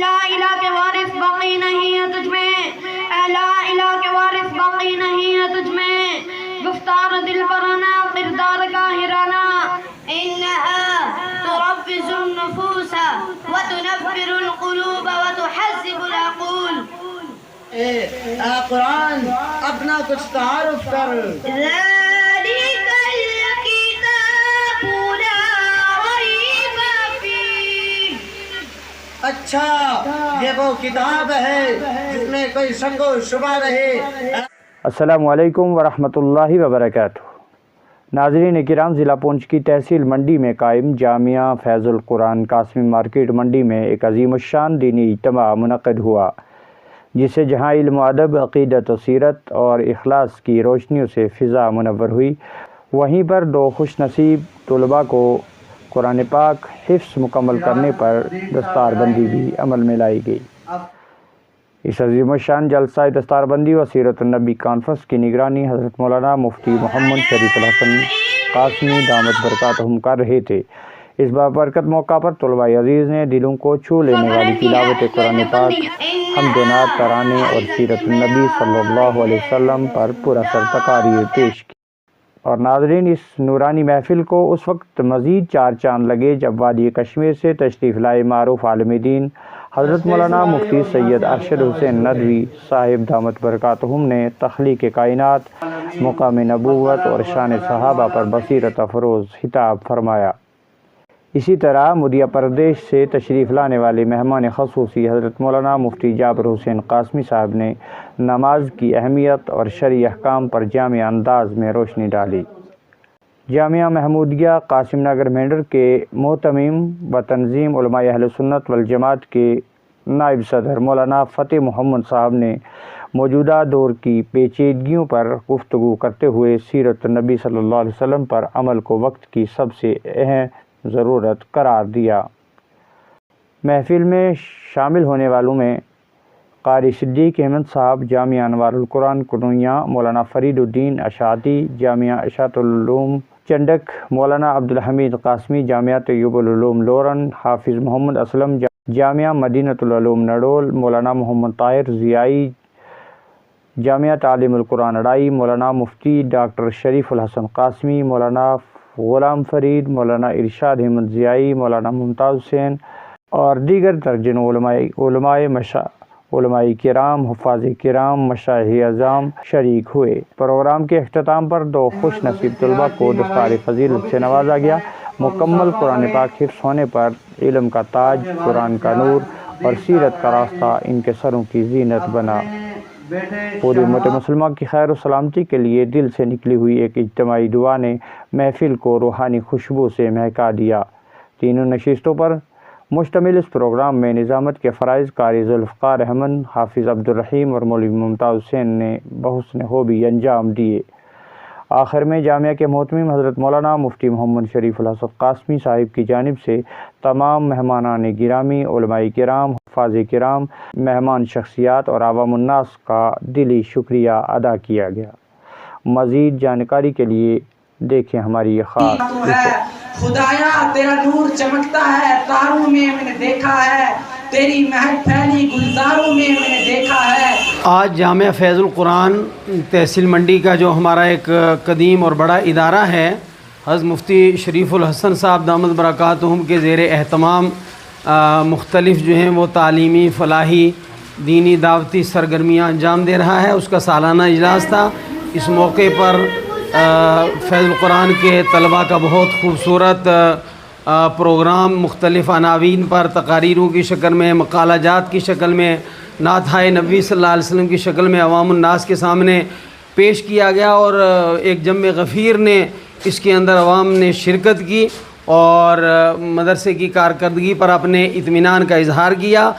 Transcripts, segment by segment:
لا الہ کے وارث باقی نہیں ہے تجھ میں، اے لا الہ کے وارث باقی نہیں ہے تجھ میں، گفتار دل پرانا کردار کا ہرانا، انہا تربز النفوس وتنفر القلوب وتحذب العقول۔ اے قرآن اپنا کچھ تعارف کر۔ ذالک الکتاب لا ریب فیہ۔ اچھا، یہ وہ کتاب ہے جس میں کوئی شک و شبہ رہے۔ السلام علیکم ورحمۃ اللہ وبرکاتہ۔ ناظرین کرام، ضلع پونچھ کی تحصیل منڈی میں قائم جامعہ فیض القرآن قاسمی مارکیٹ منڈی میں ایک عظیم الشان دینی اجتماع منعقد ہوا، جسے جہاں علم و ادب، عقیدت و سیرت اور اخلاص کی روشنیوں سے فضا منور ہوئی، وہیں پر دو خوش نصیب طلباء کو قرآن پاک حفظ مکمل کرنے پر دستار بندی بھی عمل میں لائی گئی۔ اس عظیم الشان جلسہ دستار بندی و سیرت النبی کانفرنس کی نگرانی حضرت مولانا مفتی محمد شریف الحسن قاسمی دامت برکاتہم کر رہے تھے۔ اس بابرکت موقع پر طلباء عزیز نے دلوں کو چھو لینے والی تلاوت قرآن پاک، حمد و نعت، ترانے اور سیرت النبی صلی اللہ علیہ وسلم پر پراثر تقاریر پیش کی۔ اور ناظرین، اس نورانی محفل کو اس وقت مزید چار چاند لگے جب وادی کشمیر سے تشریف لائے معروف عالم دین حضرت مولانا مفتی سید ارشد حسین ندوی صاحب دامت برکاتہم نے تخلیق کائنات، مقام نبوت اور شان صحابہ پر بصیرت افروز خطاب فرمایا۔ اسی طرح مدھیہ پردیش سے تشریف لانے والے مہمان خصوصی حضرت مولانا مفتی جابر حسین قاسمی صاحب نے نماز کی اہمیت اور شرعی احکام پر جامع انداز میں روشنی ڈالی۔ جامعہ محمودیہ قاسم نگر مینڈر کے محتمم و تنظیم علماء اہل سنت والجماعت کے نائب صدر مولانا فتح محمد صاحب نے موجودہ دور کی پیچیدگیوں پر گفتگو کرتے ہوئے سیرت النبی صلی اللہ علیہ وسلم پر عمل کو وقت کی سب سے اہم ضرورت قرار دیا۔ محفل میں شامل ہونے والوں میں قاری صدیق احمد صاحب جامعہ انوار القرآن کنویاں، مولانا فرید الدین اشاعتی جامعہ اشاعت العلوم چنڈک، مولانا عبدالحمید قاسمی جامعہ طیب العلوم لورن، حافظ محمد اسلم جامعہ مدینۃ العلوم نڈول، مولانا محمد طاہر ضیائی جامعہ تعلیم القرآن اڑائی، مولانا مفتی ڈاکٹر شریف الحسن قاسمی، مولانا غلام فرید، مولانا ارشاد احمد ضیائی، مولانا ممتاز حسین اور دیگر درجنوں علماء کرام، حفاظ کرام، مشائخ اعظام شریک ہوئے۔ پروگرام کے اختتام پر دو خوش نصیب طلباء کو دستار فضیلت سے نوازا گیا۔ مکمل قرآن پاک حفظ ہونے پر علم کا تاج، قرآن کا نور اور سیرت کا راستہ ان کے سروں کی زینت بنا۔ پوری امت مسلمہ کی خیر و سلامتی کے لیے دل سے نکلی ہوئی ایک اجتماعی دعا نے محفل کو روحانی خوشبو سے مہکا دیا۔ تینوں نشستوں پر مشتمل اس پروگرام میں نظامت کے فرائض قاری ذوالفقار احمد، حافظ عبدالرحیم اور مولوی ممتاز حسین نے بحسن خوبی انجام دیے۔ آخر میں جامعہ کے محتمم حضرت مولانا مفتی محمد شریف الحسن قاسمی صاحب کی جانب سے تمام مہمانان گرامی، علماء کرام، حفاظ کرام، مہمان شخصیات اور عوام الناس کا دلی شکریہ ادا کیا گیا۔ مزید جانکاری کے لیے دیکھیں ہماری یہ خاص رپورٹ۔ خدایا تیرا نور چمکتا ہے تاروں میں نے دیکھا ہے، تیری مہک پھیلی گلزاروں میں نے دیکھا ہے۔ آج جامعہ فیض القرآن تحصیل منڈی کا جو ہمارا ایک قدیم اور بڑا ادارہ ہے، حضرت مفتی شریف الحسن صاحب دامت برکاتہم کے زیر اہتمام مختلف جو ہیں وہ تعلیمی، فلاحی، دینی، دعوتی سرگرمیاں انجام دے رہا ہے۔ اس کا سالانہ اجلاس تھا۔ اس موقع پر فیض القرآن کے طلباء کا بہت خوبصورت پروگرام مختلف عناوین پر تقاریروں کی شکل میں، مقالہ جات کی شکل میں، نعتِ نبوی صلی اللہ علیہ وسلم کی شکل میں عوام الناس کے سامنے پیش کیا گیا، اور ایک جم غفیر نے اس کے اندر عوام نے شرکت کی اور مدرسے کی کارکردگی پر اپنے اطمینان کا اظہار کیا۔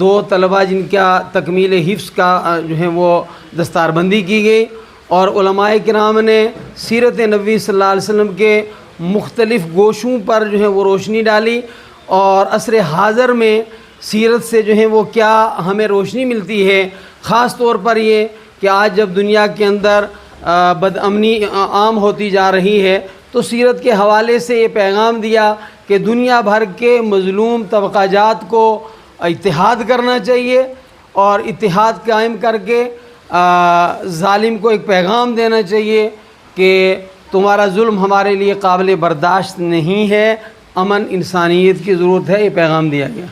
دو طلباء جن کا تکمیل حفظ کا جو ہے وہ دستار بندی کی گئی، اور علماء کرام نے سیرت نبوی صلی اللہ علیہ وسلم کے مختلف گوشوں پر جو ہے وہ روشنی ڈالی، اور عصر حاضر میں سیرت سے جو ہے وہ کیا ہمیں روشنی ملتی ہے، خاص طور پر یہ کہ آج جب دنیا کے اندر بد امنی عام ہوتی جا رہی ہے، تو سیرت کے حوالے سے یہ پیغام دیا کہ دنیا بھر کے مظلوم طبقہ جات کو اتحاد کرنا چاہیے اور اتحاد قائم کر کے ظالم کو ایک پیغام دینا چاہیے کہ تمہارا ظلم ہمارے لیے قابل برداشت نہیں ہے، امن انسانیت کی ضرورت ہے، یہ پیغام دیا گیا۔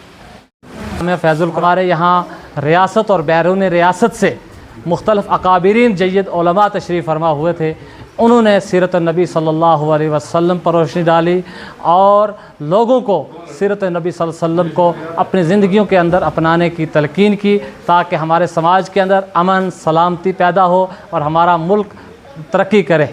میں فیض القرآن یہاں ریاست اور بیرون ریاست سے مختلف اکابرین جید علماء تشریف فرما ہوئے تھے، انہوں نے سیرت النبی صلی اللہ علیہ وسلم پر روشنی ڈالی اور لوگوں کو سیرت النبی صلی اللہ علیہ وسلم کو اپنی زندگیوں کے اندر اپنانے کی تلقین کی تاکہ ہمارے سماج کے اندر امن سلامتی پیدا ہو اور ہمارا ملک ترقی کرے۔